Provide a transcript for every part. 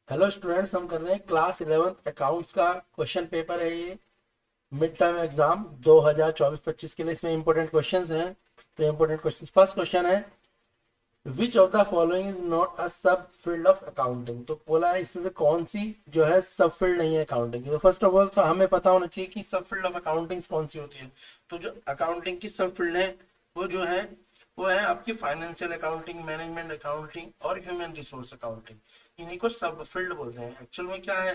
Hello students, हम कर रहे हैं क्लास 11 अकाउंट्स का क्वेश्चन पेपर है ये। मिड टर्म एग्जाम 2024-25 के लिए इसमें इंपॉर्टेंट क्वेश्चंस हैं। तो इंपॉर्टेंट क्वेश्चन, फर्स्ट क्वेश्चन है which of the following is not a सब फील्ड ऑफ अकाउंटिंग। तो बोला है इसमें से कौन सी जो है सब फील्ड नहीं है अकाउंटिंग की। तो फर्स्ट ऑफ ऑल तो हमें पता होना चाहिए कि सब फील्ड ऑफ अकाउंटिंग कौन सी होती है। तो जो अकाउंटिंग की सब फील्ड है वो जो है वो है आपकी फाइनेंशियल अकाउंटिंग, मैनेजमेंट अकाउंटिंग और ह्यूमन रिसोर्स अकाउंटिंग। इन्हीं को सब फील्ड बोलते हैं। एक्चुअल में क्या है,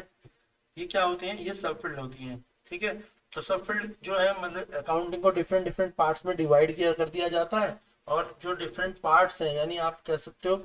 ये क्या होती हैं, ये सब फील्ड होती हैं। ठीक है। तो सब फील्ड जो है मतलब अकाउंटिंग को डिफरेंट डिफरेंट पार्ट्स में डिवाइड किया कर दिया जाता है। और जो डिफरेंट पार्ट्स हैं, यानी आप कह सकते हो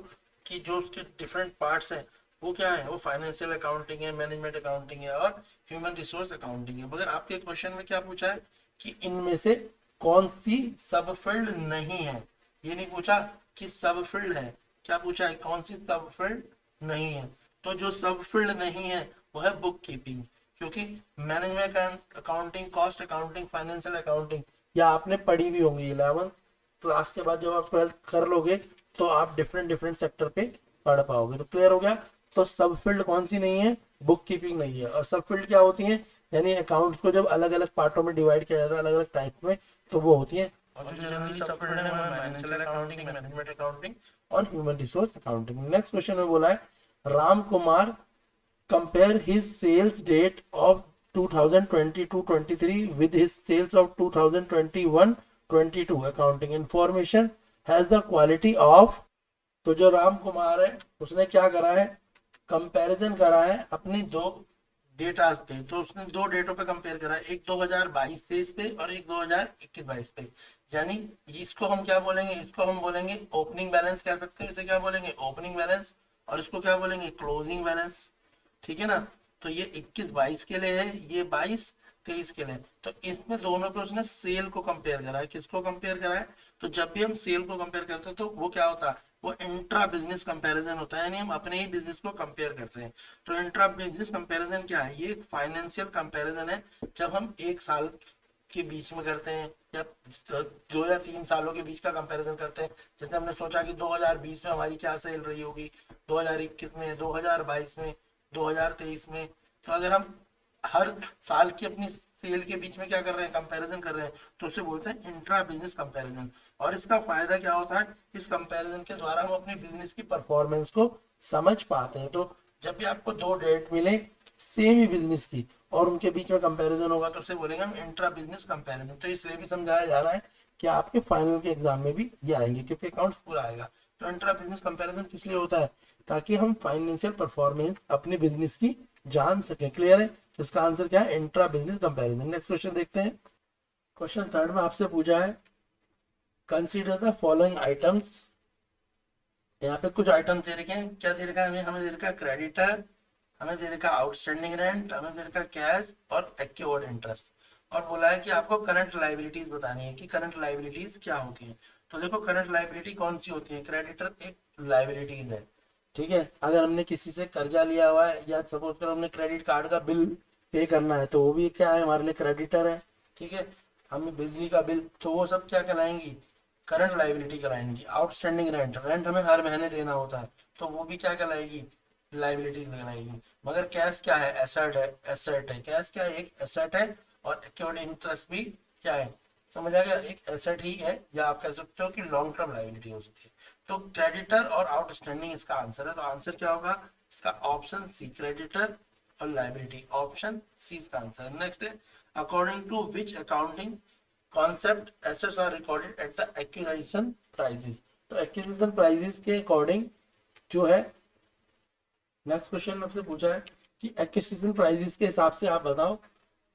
कि जो उसके डिफरेंट पार्ट्स हैं वो क्या है, वो फाइनेंशियल अकाउंटिंग है, मैनेजमेंट अकाउंटिंग है और ह्यूमन रिसोर्स अकाउंटिंग है। मगर आपके क्वेश्चन में क्या पूछा है कि इनमें से कौन सी सब फील्ड नहीं है। ये नहीं पूछा कि सब फील्ड है, क्या पूछा है कौन सी सब फील्ड नहीं है। तो जो सब फील्ड नहीं है वो है बुक कीपिंग, क्योंकि management accounting, cost accounting, financial accounting या आपने पढ़ी भी होंगी 11 क्लास के बाद। जब आप 12th कर लोगे तो आप डिफरेंट डिफरेंट सेक्टर पे पढ़ पाओगे। तो क्लियर हो गया। तो सब फील्ड कौन सी नहीं है, बुक कीपिंग नहीं है। और सब फील्ड क्या होती है, यानी अकाउंट्स को जब अलग अलग पार्टों में डिवाइड किया जाता है अलग अलग टाइप में, तो वो होती है। और जो जनरली सब फील्ड है वो फाइनेंशियल अकाउंटिंग, मैनेजमेंट अकाउंटिंग और human resource accounting. Next question में बोला है Ram Kumar compare his sales date of 2022-23 with his sales of 2021-22 accounting information has the quality of। तो जो राम कुमार है उसने क्या करा है, कंपैरिजन करा है अपनी दो डेटास पे। तो उसने दो डेटों पे कंपेयर करा है, एक 2022-23 पे और एक 2021-22 पे। यानी इसको हम क्या बोलेंगे, इसको हम बोलेंगे ओपनिंग बैलेंस कह सकते हैं। इसे क्या बोलेंगे, ओपनिंग बैलेंस। और इसको क्या बोलेंगे, क्लोजिंग बैलेंस। ठीक है ना। तो ये 21-22 के लिए है, ये 22-23 के लिए। तो इसमें दोनों पे उसने सेल को कंपेयर करा है। किसको कंपेयर करा है, तो जब भी हम सेल को कंपेयर करते हैं तो वो क्या होता है, वो इंट्रा बिजनेस कंपैरिजन होता है, यानी हम अपने ही बिजनेस को कंपेयर करते हैं। तो इंट्रा बिजनेस कंपैरिजन क्या है, ये फाइनेंशियल कंपैरिजन है जब हम एक साल के बीच में करते हैं या 2 या 3 सालों के बीच का कंपैरिजन करते हैं। जैसे हमने सोचा कि 2020 में हमारी क्या सेल रही होगी, 2021 में, 2022 में, 2023 में। तो अगर हम हर साल की अपनी सेल के बीच में क्या कर रहे हैं, कंपैरिजन कर रहे हैं, तो उसे बोलते हैं इंट्रा बिजनेस कंपैरिजन। और इसका फायदा क्या होता है, इस कंपैरिजन के द्वारा हम अपने बिजनेस की परफॉर्मेंस को समझ पाते हैं। तो जब भी आपको दो डेट मिले सेम ही बिजनेस की और उनके बीच में कंपैरिजन होगा तो उसे बोलेंगे हम इंट्रा बिजनेस कंपैरिजन। तो इसलिए भी समझाया जा रहा है कि आपके फाइनल के एग्जाम में भी ये आएंगे क्योंकि अकाउंट्स पूरा आएगा। तो इंट्रा बिजनेस कंपैरिजन किस लिए होता है, ताकि हम फाइनेंशियल परफॉर्मेंस अपने बिजनेस की जान सके। क्लियर है। तो इसका आंसर क्या है, intra business comparison. Next question देखते हैं। क्वेश्चन थर्ड में आपसे पूछा है कंसीडर द फॉलोइंग आइटम्स। यहाँ पे कुछ आइटम्स दे रखे हैं। क्या दे रखा है हमें, हमें दे रखा है क्रेडिटर, हमें दे रखा है आउटस्टैंडिंग रेंट, हमें दे रखा है कैश और एक्योर्ड इंटरेस्ट। और बोला है कि आपको करंट लाइबिलिटीज बतानी है कि करंट लाइबिलिटीज क्या होती है। तो देखो करंट लाइबिलिटी कौन सी होती है, क्रेडिटर एक लाइबिलिटीज है। ठीक है। अगर हमने किसी से कर्जा लिया हुआ है या सपोज कर हमने क्रेडिट कार्ड का बिल पे करना है तो वो भी क्या है, हमारे लिए क्रेडिटर है। ठीक है। हमें बिजली का बिल, तो वो सब क्या कहलाएंगी, करंट लाइबिलिटी कहलाएंगी। आउटस्टैंडिंग रेंट, रेंट हमें हर महीने देना होता है तो वो भी क्या कहलाएगी, लाइबिलिटी कहलाएगी। मगर कैश क्या है, एसेट है। एसेट है, कैश क्या है, एक एसेट है। और एक्योर्ड इंटरेस्ट भी क्या है, समझ आ गया, एक एसेट ही है, या आप कह सकते हो कि लॉन्ग टर्म लाइबिलिटी हो सकती है। तो क्रेडिटर और आउटस्टैंडिंग इसका आंसर है। तो आंसर क्या होगा इसका, ऑप्शन सी, क्रेडिटर और लाइबिलिटी, ऑप्शन सी इसका आंसर है। नेक्स्ट है according to which accounting concept assets are recorded at the acquisition prices. तो एक्विजिशन प्राइसेस के अकॉर्डिंग जो है, नेक्स्ट क्वेश्चन में आपसे पूछा है कि एक्विजिशन प्राइसेस के हिसाब से आप बताओ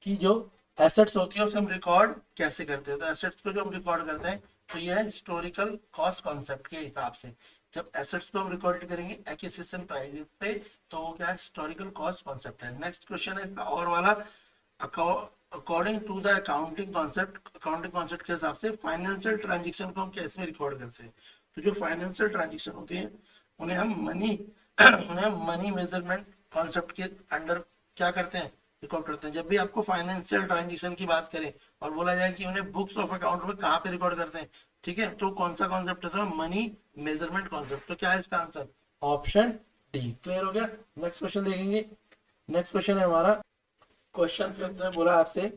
कि जो एसेट्स होती है उसे हम रिकॉर्ड कैसे करते हैं। तो एसेट्स को जो हम रिकॉर्ड करते हैं तो यह है हिस्टोरिकल कॉस्ट कॉन्सेप्ट के हिसाब से। जब एसेट्स को हम रिकॉर्ड करेंगे एक्विजिशन प्राइसेस पे तो वो क्या है, हिस्टोरिकल कॉस्ट कॉन्सेप्ट है। नेक्स्ट क्वेश्चन है इसका और वाला, according to the accounting concept, accounting concept के हिसाब से फाइनेंशियल ट्रांजेक्शन को हम कैसे रिकॉर्ड करते हैं। तो जो फाइनेंशियल ट्रांजेक्शन होते हैं उन्हें हम मनी उन्हें हम मनी मेजरमेंट कॉन्सेप्ट के अंडर क्या करते हैं, रिकॉर्ड करते हैं। जब भी आपको फाइनेंशियल ट्रांजेक्शन की बात करें और बोला जाए कि उन्हें बुक्स ऑफ अकाउंट में कहाँ पे रिकॉर्ड करते हैं, ठीक है, तो कौन सा कॉन्सेप्ट होता है, मनी मेजरमेंट कॉन्सेप्ट। तो क्या है इसका आंसर, ऑप्शन डी। क्लियर हो गया। नेक्स्ट क्वेश्चन देखेंगे। नेक्स्ट क्वेश्चन है हमारा क्वेश्चन 5 में बोला आपसे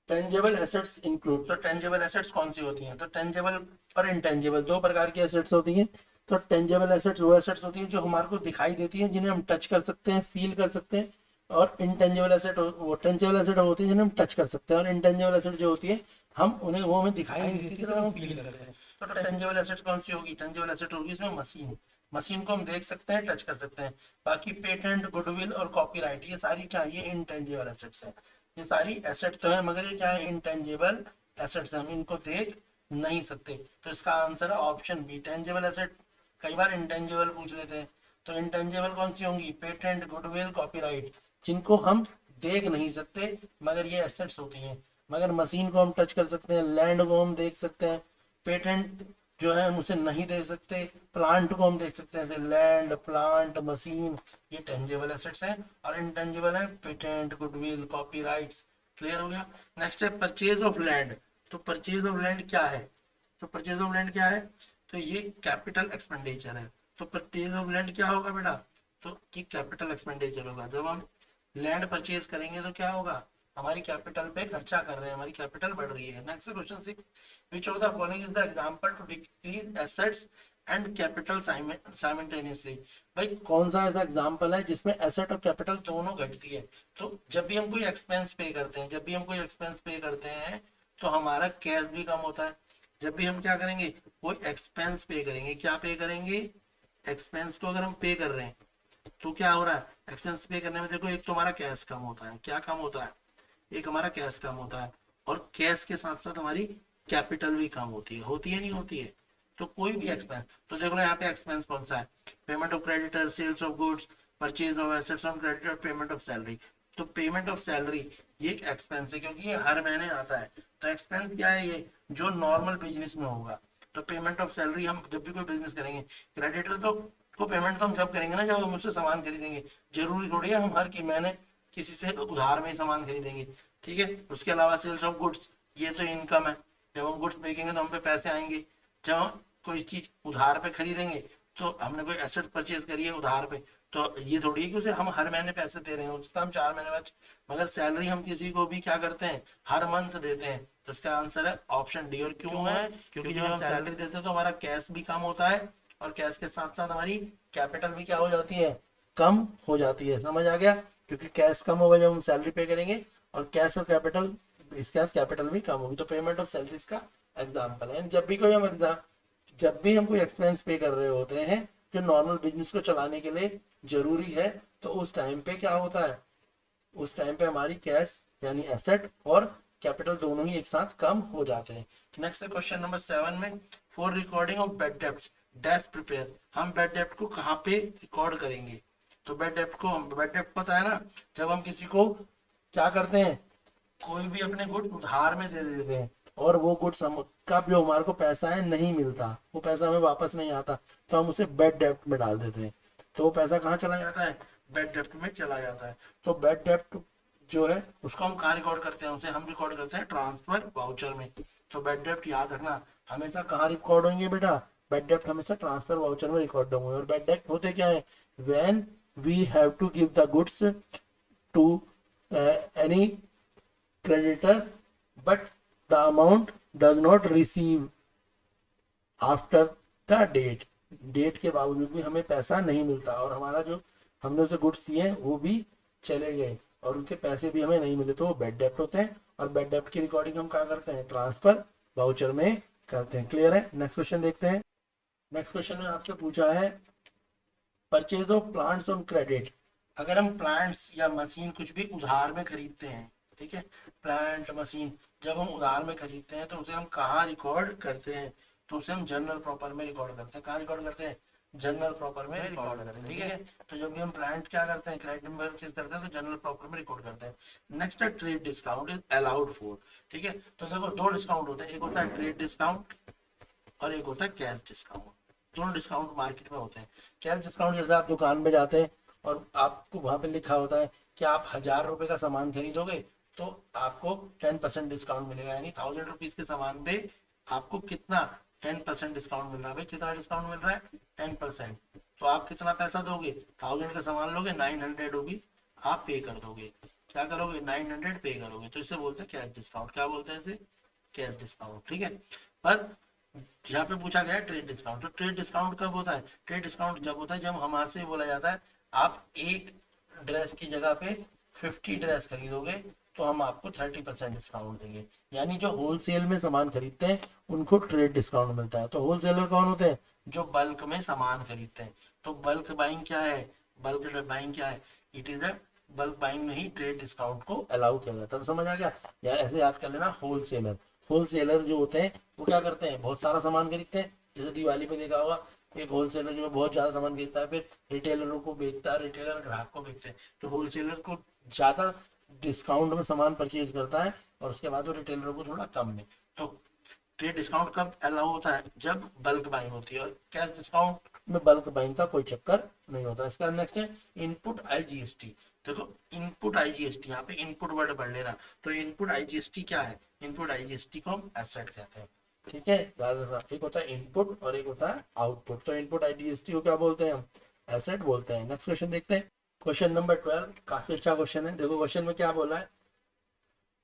टेंजेबल एसेट्स इंक्लूड। तो टेंजेबल एसेट्स कौन सी होती हैं? तो टेंजेबल और इंटेंजेबल दो प्रकार की एसेट्स होती हैं। तो टेंजेबल एसेट्स वो एसेट्स होती हैं जो हमारे को दिखाई देती हैं, जिन्हें हम टच कर सकते हैं, फील कर सकते हैं। और इंटेंजेबल एसेट वो टेंजेबल एसेट होती है जिन्हें हम टच कर सकते हैं, और इंटेंजेबल एसेट जो होती है हम उन्हें वो हमें दिखाई नहीं देती, सिर्फ हम फील करते हैं। तो टेंजेबल एसेट्स कौन सी होगी? टेंजेबल एसेट होगी इसमें मशीन। मशीन को हम देख सकते हैं, टच कर सकते हैं। बाकी पेटेंट, गुडविल और कॉपीराइट ये सारी क्या है? ये इंटेंजेबल एसेट्स है। ये सारी एसेट तो है मगर ये क्या है? इंटेंजिबल एसेट्स, हम इनको देख नहीं सकते। तो इसका आंसर है ऑप्शन बी, टेंजिबल एसेट। कई बार इंटेंजिबल पूछ लेते हैं, तो इंटेंजिबल कौन सी होंगी? पेटेंट, गुडविल, कॉपीराइट, जिनको हम देख नहीं सकते मगर ये एसेट्स होती हैं। मगर मशीन को हम टच कर सकते हैं, लैंड को हम देख सकते हैं, पेटेंट जो है हम उसे नहीं देख सकते, प्लांट को हम देख सकते हैं, जैसे लैंड, प्लांट, मशीन, ये टेंजेबल एसेट्स हैं। और इंटेंजिबल है पेटेंट, गुडविल, कॉपीराइट्स। क्लियर हो गया। नेक्स्ट है परचेज ऑफ लैंड। तो परचेज ऑफ लैंड क्या है? तो परचेज ऑफ लैंड क्या है? तो ये कैपिटल एक्सपेंडिचर है। तो परचेज ऑफ लैंड क्या होगा बेटा? तो ये कैपिटल एक्सपेंडिचर होगा। जब हम लैंड परचेज करेंगे तो क्या होगा? हमारी कैपिटल पे खर्चा कर रहे हैं, हमारी कैपिटल बढ़ रही है। Next question 6, which of the following is the example to decrease assets and capital simultaneously. भाई कौन सा ऐसा एग्जांपल है जिसमें एसेट और कैपिटल दोनों घटती है? तो जब भी हम कोई एक्सपेंस पे करते हैं, जब भी हम कोई एक्सपेंस पे करते हैं तो हमारा कैश भी कम होता है। जब भी हम क्या करेंगे? कोई एक्सपेंस पे करेंगे, क्या पे करेंगे? एक्सपेंस को अगर हम पे कर रहे हैं तो क्या हो रहा है? एक्सपेंस पे करने में देखो, एक तो हमारा कैश कम होता है। क्या कम होता है? एक हमारा कैश कम होता है, और कैश के साथ साथ हमारी कैपिटल भी कम होती है नहीं होती है? तो कोई भी एक्सपेंस, तो देखो ना यहाँ पे एक्सपेंस कौन सा है? Payment of creditor, sales of goods, purchase of assets on credit और पेमेंट ऑफ सैलरी। तो पेमेंट ऑफ सैलरी ये एक एक्सपेंस है क्योंकि ये हर महीने आता है। तो एक्सपेंस क्या है? ये जो नॉर्मल बिजनेस में होगा। तो पेमेंट ऑफ सैलरी हम जब भी कोई बिजनेस करेंगे, क्रेडिटर तो को पेमेंट तो हम जब करेंगे ना जब हम उससे सामान खरीदेंगे। जरूरी थोड़ी है हम हर की महीने किसी से उधार में ही सामान खरीदेंगे। ठीक है। उसके अलावा सेल्स ऑफ गुड्स, ये तो इनकम है। जब हम गुड्स बेचेंगे तो हम पे पैसे आएंगे। जब हम कोई चीज उधार पे खरीदेंगे तो हमने कोई एसेट परचेज करी है उधार पे, तो ये थोड़ी है कि उसे हम हर महीने पैसे दे रहे हैं, उसका हम 4 महीने बाद। मगर सैलरी हम किसी को भी क्या करते हैं? हर मंथ देते हैं। तो इसका आंसर है ऑप्शन डी। और क्यों है? क्योंकि जब हम सैलरी देते हैं तो हमारा कैश भी कम होता है, और कैश के साथ साथ हमारी कैपिटल भी क्या हो जाती है? कम हो जाती है। समझ आ गया? क्योंकि कैश कम होगा जब हम सैलरी पे करेंगे, और कैश और कैपिटल इसके साथ कैपिटल भी कम होगी। तो पेमेंट ऑफ सैलरी का एग्जाम्पल है। जब भी हम कोई एक्सपेंस पे कर रहे होते हैं जो नॉर्मल बिजनेस को चलाने के लिए जरूरी है, तो उस टाइम पे क्या होता है? उस टाइम पे हमारी कैश यानी एसेट और कैपिटल दोनों ही एक साथ कम हो जाते हैं। नेक्स्ट क्वेश्चन नंबर 7 में, for recording of bad debts dash prepare. हम बैड डेब्ट को कहाँ पे रिकॉर्ड करेंगे? तो बैड डेब्ट पता है ना, जब हम किसी को क्या करते हैं? कोई भी अपने गुड्स उधार में दे देते हैं, और वो गुड्स हम का जो हमारे को पैसा है नहीं मिलता, वो पैसा हमें वापस नहीं आता, तो हम उसे बैड डेब्ट में डाल देते हैं। तो वो पैसा कहाँ चला जाता है? बैड डेब्ट में चला जाता है। तो बैड डेब्ट जो है उसको हम कहाँ रिकॉर्ड करते हैं? उसे हम रिकॉर्ड करते हैं ट्रांसफर वाउचर में। तो बैड डेब्ट याद रखना हमेशा कहाँ रिकॉर्ड होंगे बेटा? बैड डेब्ट हमेशा ट्रांसफर वाउचर में रिकॉर्ड होंगे। और बैड डेब्ट होते क्या है? When we have to give the goods to any creditor but the amount does not receive after the date के बावजूद भी हमें पैसा नहीं मिलता, और हमारा जो हमने उसे गुड्स दिए वो भी चले गए और उनके पैसे भी हमें नहीं मिले, तो वो बैड डेप्ट होते हैं। और बैड डेप्ट की रिकॉर्डिंग हम कहाँ करते हैं? ट्रांसफर वाउचर में करते हैं। क्लियर है? नेक्स्ट क्वेश्चन देखते हैं। नेक्स्ट क्वेश्चन में आपसे पूछा है purchase of plants on credit. अगर हम प्लांट्स या मशीन कुछ भी उधार में खरीदते हैं, ठीक है, प्लांट मशीन जब हम उधार में खरीदते हैं तो उसे हम कहाँ रिकॉर्ड करते हैं? तो उसे हम जनरल प्रॉपर में रिकॉर्ड करते हैं। कहाँ रिकॉर्ड करते हैं? जनरल प्रॉपर में रिकॉर्ड करते हैं। ठीक है। तो जब भी हम प्लांट क्या करते हैं? क्रेडिट में परचेज करते हैं तो जनरल प्रॉपर में रिकॉर्ड करते हैं। नेक्स्ट है trade discount is allowed for. ठीक है। तो देखो दो डिस्काउंट होते हैं, एक होता है ट्रेड डिस्काउंट और एक होता है कैश डिस्काउंट। दोनों डिस्काउंट मार्केट में होते हैं। कैश डिस्काउंट जैसे आप दुकान में जाते हैं और आपको वहां पे लिखा होता है कि आप 1000 रुपए का सामान खरीदोगे तो आपको 10% डिस्काउंट मिलेगा, यानी 1000 रुपीज के सामान पे आपको कितना 10% डिस्काउंट मिल रहा है। भाई कितना डिस्काउंट मिल रहा है? 10%। तो आप कितना पैसा दोगे, 1000 का सामान लोगे, 900 रुपीज आप पे कर दोगे। क्या करोगे, 900 पे करोगे, तो इसे बोलते हैं कैश डिस्काउंट। क्या बोलते हैं इसे, कैश डिस्काउंट। ठीक है, पर यहाँ पे पूछा गया है ट्रेड डिस्काउंट। तो ट्रेड डिस्काउंट कब होता है, ट्रेड डिस्काउंट जब होता है जब हमारे से बोला जाता है आप एक ड्रेस की जगह पे 50 ड्रेस खरीदोगे तो हम आपको 30% डिस्काउंट देंगे। यानी जो होलसेल में सामान खरीदते हैं उनको ट्रेड डिस्काउंट मिलता है। तो होलसेलर कौन होते हैं, जो बल्क में सामान खरीदते हैं। तो बल्क बाइंग क्या है, बल्क बाइंग क्या है, it is a bulk buying में ही ट्रेड डिस्काउंट को अलाउ किया जाता है। तो समझ आ गया यार, ऐसे याद कर लेना। होलसेलर, होलसेलर जो होते हैं वो क्या करते हैं, बहुत सारा सामान खरीदते हैं। जैसे दिवाली पे देखा होगा, एक होलसेलर जो है बहुत ज्यादा सामान खरीदता है, फिर रिटेलरों को बेचता है, रिटेलर ग्राहक को बेचते हैं। तो होलसेलर को ज्यादा डिस्काउंट में सामान परचेज करता है और उसके बाद वो रिटेलर को थोड़ा कम में। तो ट्रेड डिस्काउंट कब अलाउ होता है, जब बल्क बाइंग होती है। और कैश डिस्काउंट में बल्क बाइंग का कोई चक्कर नहीं होता। इसके बाद नेक्स्ट है इनपुट आईजीएसटी। देखो इनपुट आईजीएसटी, यहाँ पे इनपुट वर्ड पढ़ लेना। तो इनपुट आईजीएसटी क्या है, इनपुट आईजीएसटी को हम एसेट कहते हैं। ठीक है, एक होता है इनपुट और एक होता है आउटपुट। तो इनपुट आईजीएसटी को क्या बोलते हैं हम, एसेट बोलते हैं। नेक्स्ट क्वेश्चन देखते हैं, क्वेश्चन नंबर 12। काफी अच्छा क्वेश्चन है। देखो क्वेश्चन में क्या बोला है,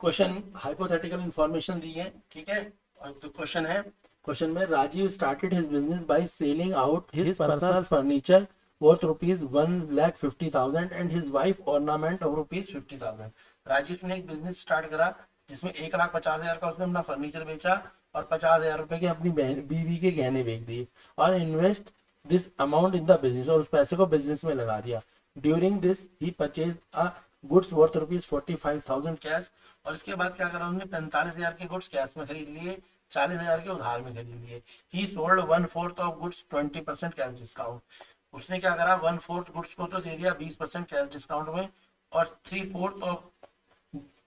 क्वेश्चन हाइपोथेटिकल इंफॉर्मेशन दी है। ठीक है, और तो क्वेश्चन है, क्वेश्चन में Rajiv started his business by selling out his personal furniture worth rupees 1,50,000 and his wife ornament of rupees 50,000। Rajiv ने एक बिजनेस स्टार्ट करा जिसमें 1,50,000 का उसने अपना फर्नीचर बेचा और 50,000 रुपए के अपनी बीवी के गहने बेच दिए और invest this amount in the business, और उस पैसे को बिजनेस में लगा दिया। During this he purchase a goods worth rupees 45,000 cash. और इसके बाद क्या करा उन्होंने, 45,000 के गुड्स कैश में खरीद लिए, 40,000 के उधार में खरीद लिए। ही sold 1/4 of goods 20% cash discount. उसने क्या करा, 1/4 गुड्स को तो दे दिया 20% कैश डिस्काउंट में, और 3/4 of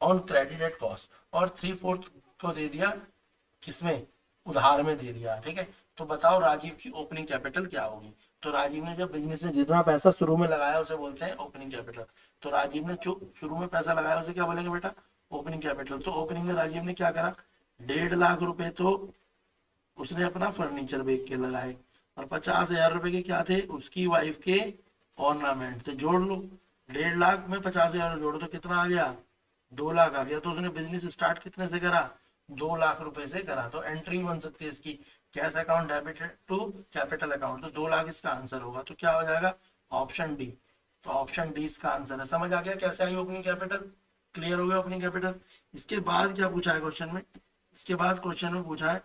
on credit at cost, और 3/4 को दे दिया किसमें, उधार में दे दिया। ठीक है, तो बताओ राजीव की ओपनिंग कैपिटल क्या होगी। तो राजीव ने जब बिजनेस में जितना पैसा शुरू में लगाया उसे बोलते हैं ओपनिंग कैपिटल। तो राजीव ने जो शुरू में पैसा लगाया उसे क्या बोलेंगे बेटा, ओपनिंग कैपिटल। तो ओपनिंग में राजीव ने क्या करा, 1.5 लाख रुपए तो उसने अपना फर्नीचर बेच के लगाए, और 50,000 रुपए के क्या थे, उसकी वाइफ के ऑर्नामेंट थे। जोड़ लो, 1.5 लाख में 50,000 जोड़ो तो कितना आ गया, 2 लाख आ गया। तो उसने बिजनेस स्टार्ट कितने से करा, 2 लाख रुपए से करा। तो एंट्री बन सकती है इसकी, cash account debited to capital account. तो 2 लाख इसका आंसर होगा। तो क्या हो जाएगा, ऑप्शन डी। तो ऑप्शन डी इसका आंसर है। समझ आ गया कैसे आई ओपनिंग कैपिटल, क्लियर हो गया ओपनिंग कैपिटल। इसके बाद क्या पूछा है क्वेश्चन में, इसके बाद क्वेश्चन में पूछा है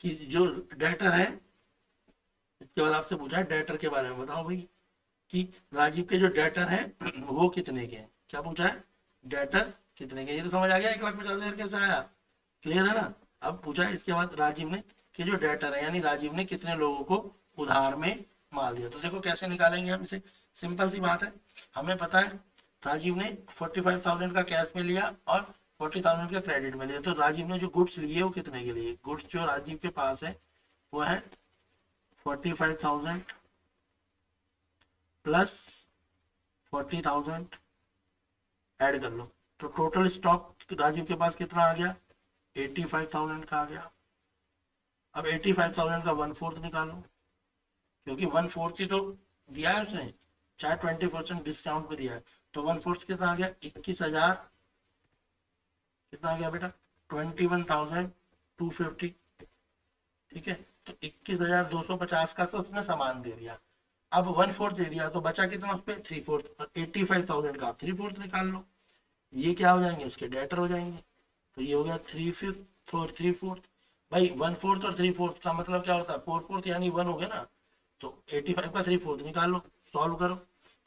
कि जो डेटर है, इसके बाद आपसे पूछा है डेटर के बारे में बताओ भाई, कि राजीव के जो डेटर हैं वो कितने के हैं। क्या पूछा है, डेटर कितने के। ये तो समझ आ गया, 1,50,000 कैसे आया, क्लियर है ना। अब पूछा है इसके बाद राजीव ने कि जो डेटर है, यानी राजीव ने कितने लोगों को उधार में माल दिया। तो देखो कैसे निकालेंगे हम इसे, सिंपल सी बात है। हमें पता है राजीव ने 45,000 का कैश में लिया और 40,000 का क्रेडिट में लिया। तो राजीव ने जो गुड्स लिए वो कितने के लिए, गुड्स जो राजीव के पास है वो है 45,000 प्लस 40,000 ऐड कर लो। तो टोटल स्टॉक राजीव के पास कितना आ गया, 85,000 का आ गया। अब 85,000 का 1/4 निकालो, क्योंकि 1/4 ही तो दिया है उसने, चाहे 20% डिस्काउंट पे दिया है। तो 1/4 कितना आ गया, 21,000, कितना आ गया बेटा, 21,250। ठीक है, तो 21,250 का तो उसने सामान दे दिया। अब 1/4 दे दिया तो बचा कितना उस पर, 3/4। और 85,000 का 3/4 निकाल लो, ये क्या हो जाएंगे, उसके डेटर हो जाएंगे। तो ये हो गया 3/5 और 3/4। भाई 1/4 और 3/4 का मतलब क्या होता है, 4/4 यानी 1 हो गया ना। तो 85 का 3/4 निकाल लो, सॉल्व करो।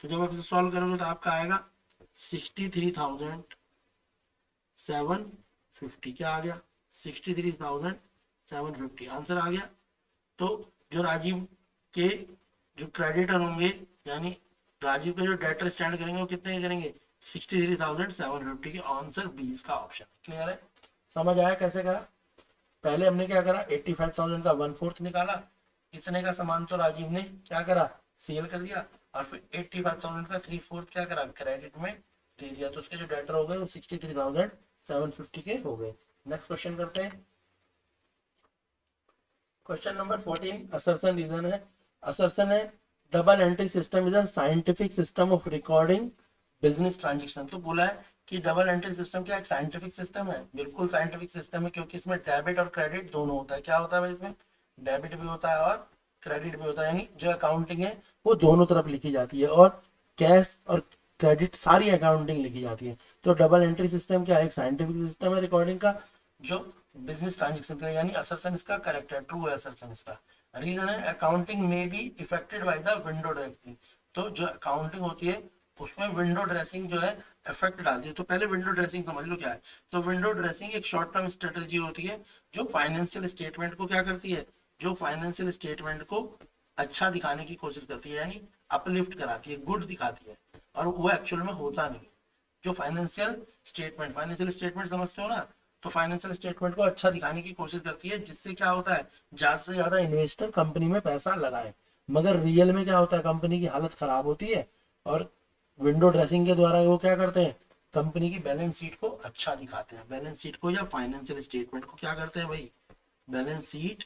तो जब आप इसे सॉल्व करोगे तो आपका आएगा 63,750। क्या आ गया, 63,750 आंसर आ गया। तो जो राजीव के जो क्रेडिटर होंगे, यानी राजीव के जो डेटर स्टैंड करेंगे वो कितने के करेंगे, 63,750 के। आंसर 20 का ऑप्शन। क्लियर है, समझ आया कैसे करा। पहले हमने क्या करा, 85,000 का 1/4 निकाला, इतने का सामान तो राजीव ने क्या करा, सेल कर दिया, और फिर 85,000 का 3/4 क्या करा, क्रेडिट में दे दिया। तो उसके जो डेटर हो गए वो 63,750 के हो गए। नेक्स्ट क्वेश्चन करते हैं, क्वेश्चन नंबर 14 असर्शन रीजन है। असर्सन है double entry system is a scientific system of recording business transaction. तो बोला है कि डबल एंट्री सिस्टम क्या एक साइंटिफिक सिस्टम है, बिल्कुल साइंटिफिक सिस्टम है, क्योंकि इसमें डेबिट और क्रेडिट दोनों होता है। क्या होता है भाई इसमें, डेबिट भी होता है और क्रेडिट भी होता है, यानी जो अकाउंटिंग है वो दोनों तरफ लिखी जाती है, और कैश और क्रेडिट सारी अकाउंटिंग लिखी जाती है। तो डबल एंट्री सिस्टम क्या है, एक साइंटिफिक सिस्टम है रिकॉर्डिंग का, जो बिजनेस ट्रांजेक्शन का, यानी असर्सन इसका करेक्ट है, ट्रू है असर्सन इसका। रीजन है अकाउंटिंग में be affected by the window dressing. तो जो अकाउंटिंग होती है उसमें विंडो ड्रेसिंग जो है इफेक्ट डालती है। तो पहले विंडो ड्रेसिंग समझ लो क्या है। तो विंडो ड्रेसिंग एक शॉर्ट टर्म स्ट्रेटेजी होती है जो फाइनेंशियल स्टेटमेंट को क्या करती है, जो फाइनेंशियल स्टेटमेंट को अच्छा दिखाने की कोशिश करती है, यानी अपलिफ्ट कराती है, गुड दिखाती है, और वो एक्चुअल में होता नहीं है। जो फाइनेंशियल स्टेटमेंट समझते हो ना, तो फाइनेंशियल स्टेटमेंट को अच्छा दिखाने की कोशिश करती है, जिससे क्या होता है ज्यादा से ज्यादा इन्वेस्टर कंपनी में पैसा लगाए। मगर रियल में क्या होता है, कंपनी की हालत खराब होती है, और विंडो ड्रेसिंग के द्वारा वो क्या करते हैं, कंपनी की बैलेंस शीट को अच्छा दिखाते हैं। बैलेंस शीट को या फाइनेंशियल स्टेटमेंट को क्या करते हैं भाई, बैलेंस शीट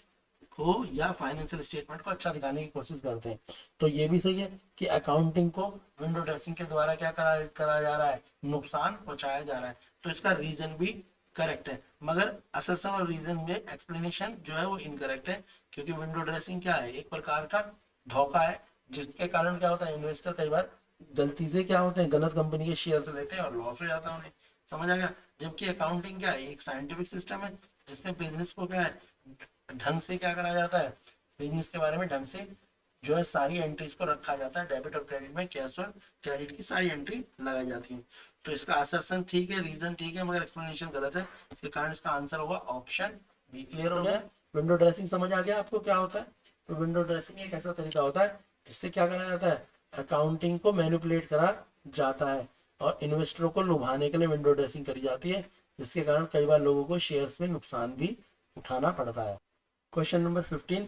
को या फाइनेंशियल स्टेटमेंट को अच्छा दिखाने की कोशिश करते हैं। तो ये भी सही है कि अकाउंटिंग को विंडो ड्रेसिंग के द्वारा क्या करा जा रहा है, नुकसान पहुंचाया जा रहा है। तो इसका रीजन भी करेक्ट है, मगर असर्शन और रीजन में एक्सप्लेनेशन जो है वो इनकरेक्ट है, क्योंकि विंडो ड्रेसिंग क्या है, एक प्रकार का धोखा है, जिसके कारण क्या होता है, इन्वेस्टर कई बार गलती से क्या होते हैं, गलत कंपनी के शेयर लेते हैं और लॉस हो जाता है उन्हें। समझ आ गया। जबकि अकाउंटिंग क्या है, एक साइंटिफिक सिस्टम है जिसमें बिजनेस को क्या है, ढंग से क्या करा जाता है, बिजनेस के बारे में ढंग से जो है सारी एंट्रीज को रखा जाता है। डेबिट और क्रेडिट में कैश और क्रेडिट की सारी एंट्री लगाई जाती है। तो इसका असर्शन ठीक है, रीजन ठीक है, मगर एक्सप्लेनेशन गलत है। इसके कारण इसका आंसर होगा ऑप्शन बी। क्लियर हो गया, विंडो ड्रेसिंग समझ आ गया आपको क्या होता है। तो विंडो ड्रेसिंग एक ऐसा तरीका होता है जिससे क्या करा जाता है, अकाउंटिंग को मैनिपुलेट करा जाता है, और इन्वेस्टरों को लुभाने के लिए विंडो ड्रेसिंग करी जाती है, जिसके कारण कई बार लोगों को शेयर्स में नुकसान भी उठाना पड़ता है। Question number 15,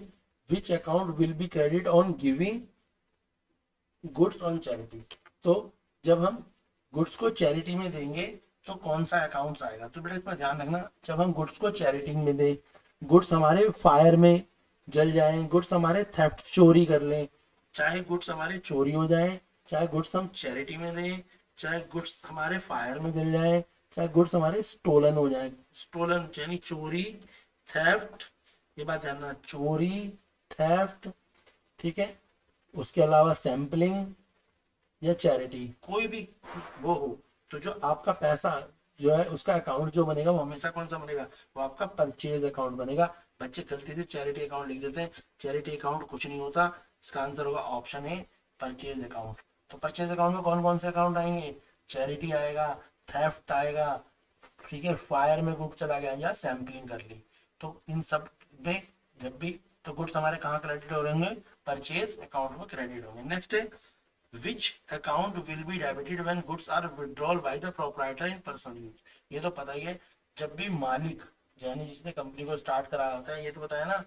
which account will be credit on giving goods on charity. तो जब हम गुड्स को चैरिटी में देंगे तो कौन सा अकाउंट्स आएगा। तो बेटा इसमें ध्यान रखना, जब हम गुड्स को चैरिटी में दें, गुड्स हमारे फायर में जल जाएं, गुड्स हमारे थेफ्ट चोरी कर लें, चाहे गुड्स हमारे चोरी हो जाए, चाहे गुड्स हम चैरिटी में दें, चाहे गुड्स हमारे फायर में जल जाए, चाहे गुड्स हमारे स्टोलन हो जाए, स्टोलन यानी चोरी, थेफ्ट, ये बात जानना, चोरी, थेफ्ट, ठीक है, उसके अलावा सैम्पलिंग या चैरिटी, कोई भी वो हो, तो जो आपका पैसा जो है उसका अकाउंट जो बनेगा वो हमेशा कौन सा बनेगा, वो आपका परचेज अकाउंट बनेगा। बच्चे गलती से चैरिटी अकाउंट लिख देते हैं, चैरिटी अकाउंट कुछ नहीं होता। इसका आंसर होगा ऑप्शन ए, परचेज अकाउंट। तो परचेज अकाउंट में कौन कौन से अकाउंट आएंगे, चैरिटी आएगा, थेफ्ट आएगा, ठीक है, फायर में गुड चला गया या सैम्पलिंग कर ली। तो इन सब में जब भी तो गुड्स हमारे कहाँ क्रेडिट हो रहेंगे, परचेज अकाउंट में क्रेडिट होंगे। नेक्स्ट है which account will be debited when goods are withdrawn by the proprietor in personal use। ये तो पता ही है, जब भी मालिक यानी जिसने कंपनी को स्टार्ट करा होता है, ये तो बताया ना,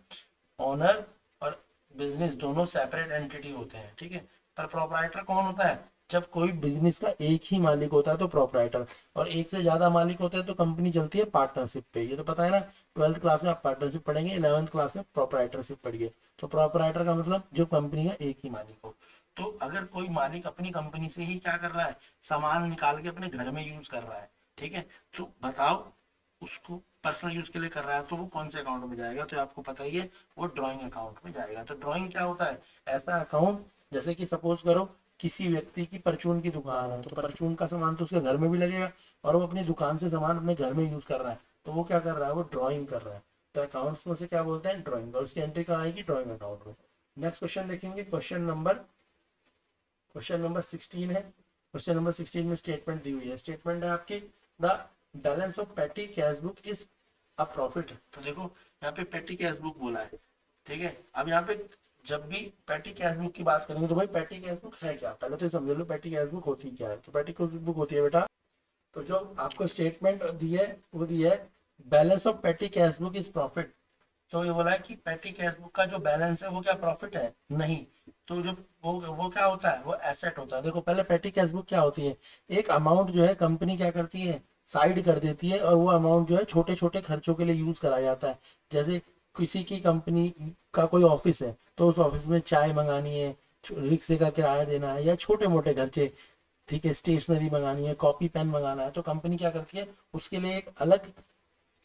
ओनर और बिजनेस दोनों सेपरेट एंटिटी होते हैं, ठीक है, पर प्रोपराइटर कौन होता है, जब कोई बिजनेस का एक ही मालिक होता है तो प्रोपराइटर, और एक से ज्यादा मालिक होते हैं तो कंपनी चलती है पार्टनरशिप पे। ये तो पता है ना, 12th क्लास में आप पार्टनरशिप पढ़ेंगे, 11th क्लास में प्रोपराइटरशिप पढ़िए। तो प्रोपराइटर का मतलब जो कंपनी का एक ही मालिक हो। तो अगर कोई मालिक अपनी कंपनी से ही क्या कर रहा है, सामान निकाल के अपने घर में यूज कर रहा है, ठीक है, तो बताओ उसको पर्सनल यूज के लिए कर रहा है, तो वो कौन से अकाउंट में जाएगा, तो आपको पता ही है वो ड्राइंग अकाउंट में जाएगा। तो ड्राइंग क्या होता है, ऐसा अकाउंट जैसे कि सपोज करो किसी व्यक्ति की परचून की दुकान है, तो परचून का सामान तो उसके घर में भी लगेगा, और वो अपनी दुकान से सामान अपने घर में यूज कर रहा है, तो वो क्या कर रहा है, वो ड्राइंग कर रहा है। तो अकाउंट्स में से क्या बोलते हैं, ड्राइंग, और उसकी एंट्री कहाँ आएगी, ड्राइंग अकाउंट में। नेक्स्ट क्वेश्चन देखेंगे, क्वेश्चन नंबर 16 है। क्वेश्चन नंबर 16 में स्टेटमेंट दी हुई है, स्टेटमेंट है आपकी, द बैलेंस ऑफ पेटी cash book is a profit. तो देखो यहाँ पे पेटी कैश बुक बोला है, ठीक है। अब यहाँ पे जब भी पेटी कैश बुक की बात करेंगे तो भाई पेटी कैश बुक है क्या, पहले तो समझ लो पेटी कैश बुक होती क्या है। तो पेटी कैश बुक होती है बेटा, तो जो आपको स्टेटमेंट दी है वो दी है, बैलेंस ऑफ पेटी कैश बुक इज प्रॉफिट। तो ये बोला है कि पेटी कैश बुक का जो बैलेंस है वो क्या प्रॉफिट है, नहीं। तो जो वो क्या होता है, वो एसेट होता है। देखो पहले पेटी कैश बुक क्या होती है, एक अमाउंट जो है कंपनी क्या करती है, साइड कर देती है, और वो अमाउंट जो है छोटे छोटे खर्चों के लिए यूज करा जाता है। जैसे किसी की कंपनी का कोई ऑफिस है तो उस ऑफिस में चाय मंगानी है, रिक्शे का किराया देना है, या छोटे मोटे खर्चे, ठीक है, स्टेशनरी मंगानी है, कॉपी पेन मंगाना है, तो कंपनी क्या करती है उसके लिए एक अलग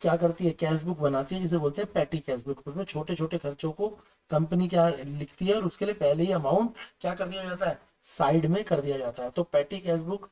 क्या करती है, कैश बुक बनाती है जिसे बोलते हैं पैटी कैश बुक। उसमें छोटे छोटे खर्चों को कंपनी क्या लिखती है और उसके लिए पहले ही अमाउंट क्या कर दिया जाता है, साइड में कर दिया जाता है। तो पैटी कैश बुक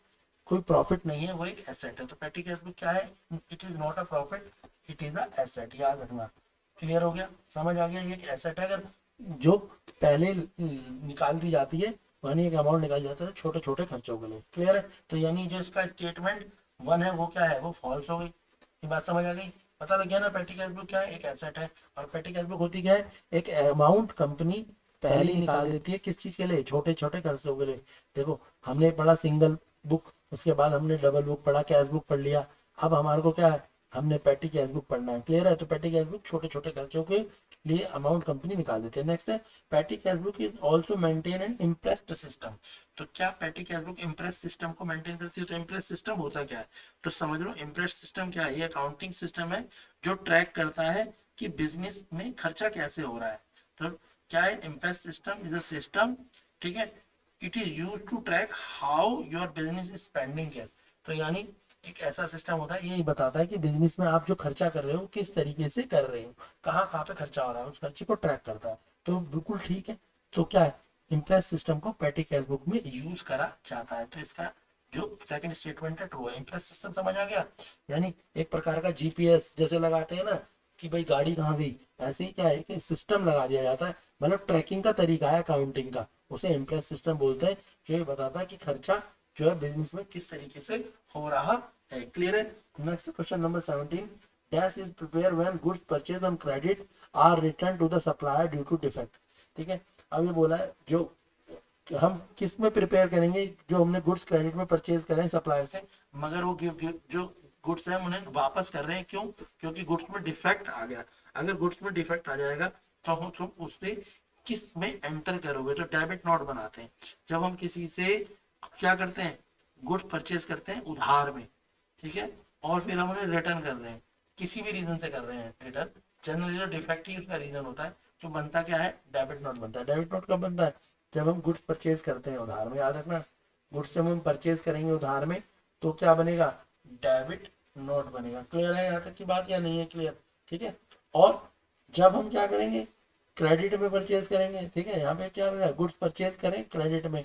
कोई प्रॉफिट नहीं है, वो एक एसेट है। तो पैटी कैश बुक क्या है, it is not a profit, it is a asset, याद रखना। क्लियर हो गया, समझ आ गया, ये एक एसेट है, अगर जो पहले निकाल दी जाती है वही एक अमाउंट निकाल जाता है छोटे छोटे खर्चों के लिए। क्लियर है, तो यानी जो इसका स्टेटमेंट वन है वो क्या है, वो फॉल्स हो गई। ये बात समझ आ गई, पता लग गया ना पेटी कैश बुक क्या है, एक एसेट है। और पेटी कैश बुक होती क्या है, एक अमाउंट कंपनी पहले ही निकाल देती है, किस चीज के लिए, छोटे छोटे खर्चों के लिए। देखो हमने पढ़ा सिंगल बुक, उसके बाद हमने डबल बुक पढ़ा, कैश बुक पढ़ लिया, अब हमारे को क्या है, हमने पेटी कैश बुक पढ़ना है। क्लियर है, तो पेटी कैश बुक छोटे छोटे खर्चों के लिए अमाउंट कंपनी निकाल देती है। नेक्स्ट है पेटी cash book is also maintain an impressed system. तो क्या पेटी कैश बुक इम्प्रेस सिस्टम को मेंटेन करती है, तो इम्प्रेस सिस्टम होता क्या है, तो समझ लो इम्प्रेस सिस्टम क्या है, ये अकाउंटिंग सिस्टम है जो ट्रैक करता है कि बिजनेस में खर्चा कैसे हो रहा है। तो क्या है, imprest system is a system, ठीक है, it is use to track how your business is spending cash. तो यानी एक ऐसा सिस्टम होता है, यही बताता है कि बिजनेस में आप जो खर्चा कर रहे हो किस तरीके से कर रहे हो, कहाँ कहाँ पे खर्चा हो रहा है, उस खर्चे को ट्रैक करता है। तो बिल्कुल ठीक है, तो क्या है, इम्प्रेस सिस्टम को पेटी कैश बुक में यूज करा जाता है। तो इसका जो सेकंड स्टेटमेंट है ट्रू है। इम्प्रेस सिस्टम समझ आ गया, यानी एक प्रकार का जीपीएस जैसे लगाते हैं ना कि भाई गाड़ी कहाँ गई, ऐसे ही क्या है कि सिस्टम लगा दिया जाता है, मतलब ट्रैकिंग का तरीका है अकाउंटिंग का, उसे इम्प्रेस सिस्टम बोलते हैं, जो ये बताता है कि खर्चा जो है बिजनेस में किस तरीके से हो रहा है। क्लियर है। Next question number 17, dash is prepare when goods purchase on credit are return to the supplier due to defect. ठीक है, अब ये बोला है जो हम किस में प्रिपेयर करेंगे, जो हमने गुड्स क्रेडिट में परचेज करें सप्लायर से, मगर वो जो गुड्स है उन्हें वापस कर रहे हैं, क्यों, क्योंकि गुड्स में डिफेक्ट आ गया। अगर गुड्स में डिफेक्ट आ जाएगा तो हम तुम उससे किस में एंटर करोगे, तो डेबिट नोट बनाते हैं जब हम किसी से क्या करते हैं, गुड्स परचेज करते हैं उधार में, ठीक है, और फिर हम उन्हें रिटर्न कर रहे हैं, किसी भी रीजन से कर रहे हैं रिटर्न, जनरली जो डिफेक्ट ही उसका रीजन होता है, तो बनता क्या है, डेबिट नोट बनता है। डेबिट नोट कब बनता है, जब हम गुड्स परचेज करते हैं उधार में, याद रखना, गुड्स जब हम परचेज करेंगे उधार में तो क्या बनेगा, डेबिट नोट बनेगा। क्लियर है यहाँ तक की बात या नहीं है क्लियर, ठीक है। और जब हम क्या करेंगे, क्रेडिट में परचेज करेंगे, ठीक है, यहाँ पे क्या रहेगा, गुड्स परचेज करें क्रेडिट में,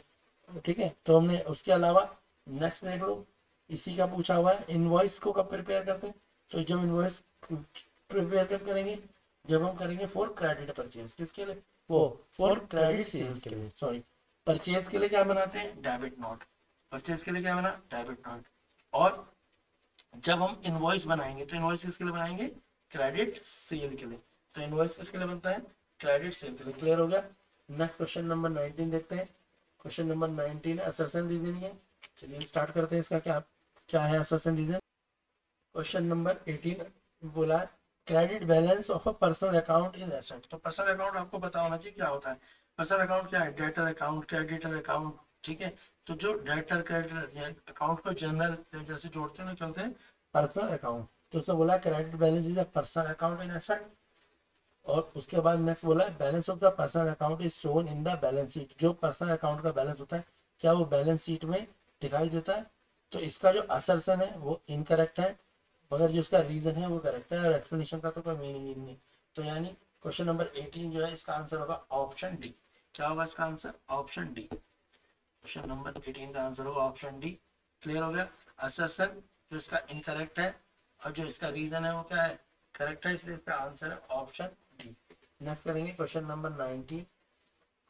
ठीक है, तो हमने उसके अलावा नेक्स्ट देख लो, इसी का पूछा हुआ है, इनवॉइस को कब प्रिपेयर करते हैं, तो जब इनवॉइस प्रिपेयर कब करेंगे, जब हम करेंगे फॉर क्रेडिट परचेज, किसके लिए, वो फॉर क्रेडिट सेल्स के लिए, सॉरी, परचेज के लिए क्या बनाते हैं, डेबिट नोट, परचेज के लिए क्या बना, डेबिट नोट। और जब हम इनवॉइस बनाएंगे तो इनवॉइस किसके लिए बनाएंगे, क्रेडिट सेल के लिए। तो इनवॉइस किसके लिए बनता है, क्रेडिट सेल के लिए। क्लियर हो गया। नेक्स्ट क्वेश्चन नंबर 19 देखते हैं। क्वेश्चन नंबर 19 असर्शन रीजनिंग है। चलिए स्टार्ट करते हैं, इसका क्या क्या है असर्शन रीजन। क्वेश्चन नंबर 18 बोला credit balance of a personal account is asset. तो पर्सनल अकाउंट आपको पता होना चाहिए क्या होता है। पर्सनल अकाउंट क्या है, डेटर अकाउंट, क्रेडिटर अकाउंट, ठीक है। तो जो डेटर क्रेडिटर अकाउंट को जनरल जैसे जोड़ते हैं ना, चलते हैं पर्सनल अकाउंट। तो उसने बोला credit balance is a personal account in asset. और उसके बाद नेक्स्ट बोला balance of the personal account is shown in the balance sheet. जो पर्सनल अकाउंट का बैलेंस होता है क्या वो बैलेंस शीट में दिखाई देता है। तो इसका जो असर्शन है वो इनकरेक्ट है, मगर जो इसका रीजन है वो करेक्ट है, और एक्सप्लेनेशन का तो कोई मीनिंग ही नहीं। तो यानी क्वेश्चन नंबर 18 जो है इसका आंसर होगा ऑप्शन डी। क्या होगा इसका answer, option D. Question number 18 का आंसर होगा ऑप्शन डी। क्लियर हो गया। असर्शन जो इसका इनकरेक्ट है और जो इसका रीजन है वो क्या है, करेक्ट है, इसलिए इसका आंसर है ऑप्शन डी। नेक्स्ट करेंगे क्वेश्चन नंबर 19।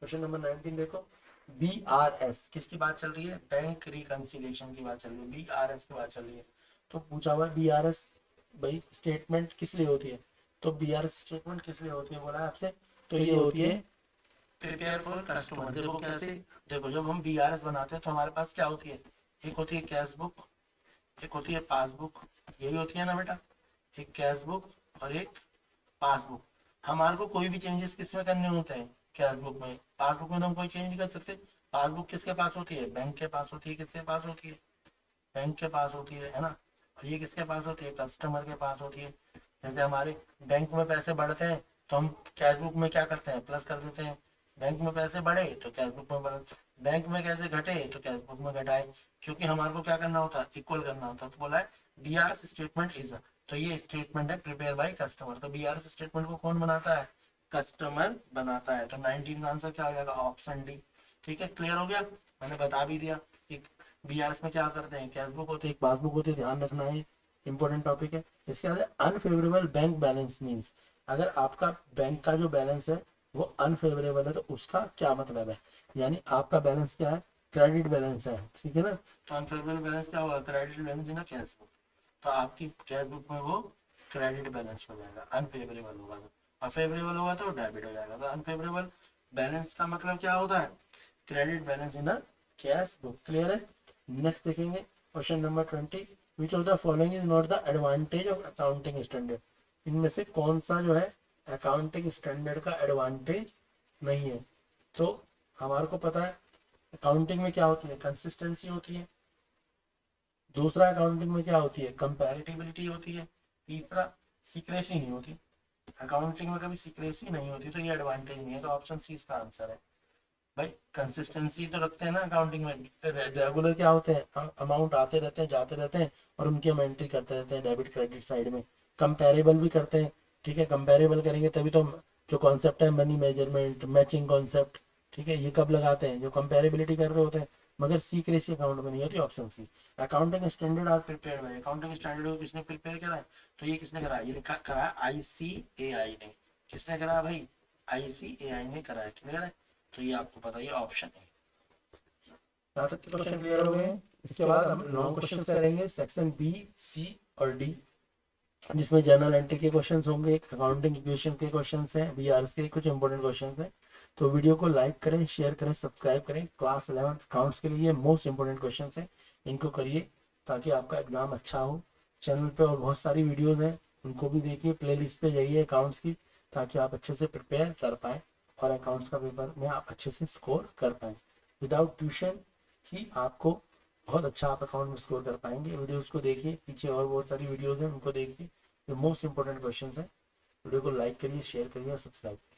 क्वेश्चन नंबर 19 देखो, बी आर एस किसकी बात चल रही है, बैंक रिकंसिलिएशन की बात चल रही है, बी आर एस की बात चल रही है। तो पूछा हुआ है बी आर एस, भाई स्टेटमेंट किस लिए होती है, तो बी आर एस स्टेटमेंट किस लिए होती है बोला है आपसे, तो ये होती है प्रिपेयर फॉर कस्टमर। देखो कैसे, देखो जब हम बी आर एस बनाते हैं तो हमारे पास क्या होती है, एक होती है कैश बुक, एक होती है पासबुक, यही होती है ना बेटा, एक कैश बुक और एक पासबुक। हमारे को कोई भी चेंजेस किसमें करने होते हैं, कैश बुक में। पासबुक में तो हम कोई चेंज नहीं कर सकते। पासबुक किसके पास होती है, बैंक के पास होती है, किसके पास होती है, बैंक के पास होती है ना। और ये किसके पास होती है, कस्टमर के पास होती है। जैसे हमारे बैंक में पैसे बढ़ते हैं तो हम कैश बुक में क्या करते हैं, प्लस कर देते हैं। बैंक में पैसे बढ़े तो कैश बुक में बढ़े, बैंक में कैसे घटे तो कैश बुक में घटाए, क्योंकि हमारे को क्या करना होता है, इक्वल करना होता है। तो बोला है बीआरएस स्टेटमेंट इज, तो ये स्टेटमेंट है प्रिपेयर बाय कस्टमर। तो बीआरएस स्टेटमेंट को कौन बनाता है, कस्टमर बनाता है। तो 19 का आंसर क्या हो जाएगा, ऑप्शन डी। ठीक है, क्लियर हो गया, मैंने बता भी दिया। एक बीआरएस में क्या करते हैं, कैश बुक होती है, एक पासबुक होती है, ध्यान रखना है, इंपॉर्टेंट टॉपिक है। इसके बाद अनफेवरेबल बैंक बैलेंस मीन्स, अगर आपका बैंक का जो बैलेंस है वो अनफेवरेबल है तो उसका क्या मतलब है, यानी आपका बैलेंस क्या है, क्रेडिट बैलेंस है, ठीक है ना। तो अनफेवरेबल बैलेंस क्या होगा, क्रेडिट बैलेंस है ना कैश बुक, तो आपकी कैश बुक में वो क्रेडिट बैलेंस हो जाएगा, अनफेवरेबल होगा तो। और फेवरेबल होगा तो डेबिट हो जाएगा। तो अनफेवरेबल बैलेंस का मतलब क्या होता है, credit balance in a cash book. Clear है। नेक्स्ट देखेंगे question number 20, which of the following is not the advantage of accounting standard, इनमें से कौन सा जो है अकाउंटिंग स्टैंडर्ड का एडवांटेज नहीं है। तो हमारे को पता है अकाउंटिंग में क्या होती है, कंसिस्टेंसी होती है। दूसरा अकाउंटिंग में क्या होती है, कंपैरेटिबिलिटी होती है। तीसरा सीक्रेसी नहीं होती, अकाउंटिंग में कभी सीक्रेसी नहीं होती, तो ये एडवांटेज नहीं है। तो ऑप्शन सी इसका आंसर है। भाई कंसिस्टेंसी तो रखते हैं ना अकाउंटिंग में, रेगुलर क्या होते हैं, अमाउंट आते रहते हैं जाते रहते हैं और उनकी हम एंट्री करते रहते हैं डेबिट क्रेडिट साइड में। कंपेरेबल भी करते हैं, ठीक है, कंपेरेबल करेंगे तभी तो जो कॉन्सेप्ट है मनी मेजरमेंट मैचिंग कॉन्सेप्ट, ठीक है, ये कब लगाते हैं, जो कंपेरेबिलिटी कर रहे होते हैं। मगर सीक्रेसी अकाउंट में नहीं होती, option C. Accounting standard are prepared by, accounting standard को किसने प्रिपेयर करा है, तो ये किसने करा है, ये लिखा करा आईसीएआई ने। किसने करा भाई, आईसीएआई ने करा है। क्लियर है, तो ये आपको पता, ये ऑप्शन है। यहाँ तक के क्वेश्चन क्लियर हो गए। इसके बाद हम लॉन्ग क्वेश्चन करेंगे सेक्शन बी सी और डी, जिसमें जर्नल एंट्री के क्वेश्चंस होंगे, अकाउंटिंग इक्वेशन के क्वेश्चंस हैं, बीआरएस के कुछ इंपॉर्टेंट क्वेश्चंस हैं। तो वीडियो को लाइक करें, शेयर करें, सब्सक्राइब करें। क्लास 11 अकाउंट्स के लिए मोस्ट इंपॉर्टेंट क्वेश्चंस हैं, इनको करिए ताकि आपका एग्जाम अच्छा हो। चैनल पे और बहुत सारी वीडियोज हैं, उनको भी देखिए, प्ले लिस्ट पे जाइए अकाउंट्स की, ताकि आप अच्छे से प्रिपेयर कर पाएँ और अकाउंट्स का पेपर में आप अच्छे से स्कोर कर पाएँ। विदाउट ट्यूशन ही आपको बहुत अच्छा आप अकाउंट में स्कोर कर पाएंगे। वीडियोस को देखिए, पीछे और बहुत सारी वीडियोस हैं, उनको देखिए, जो मोस्ट इंपॉर्टेंट क्वेश्चंस हैं। वीडियो को लाइक करिए, शेयर करिए और सब्सक्राइब करिए।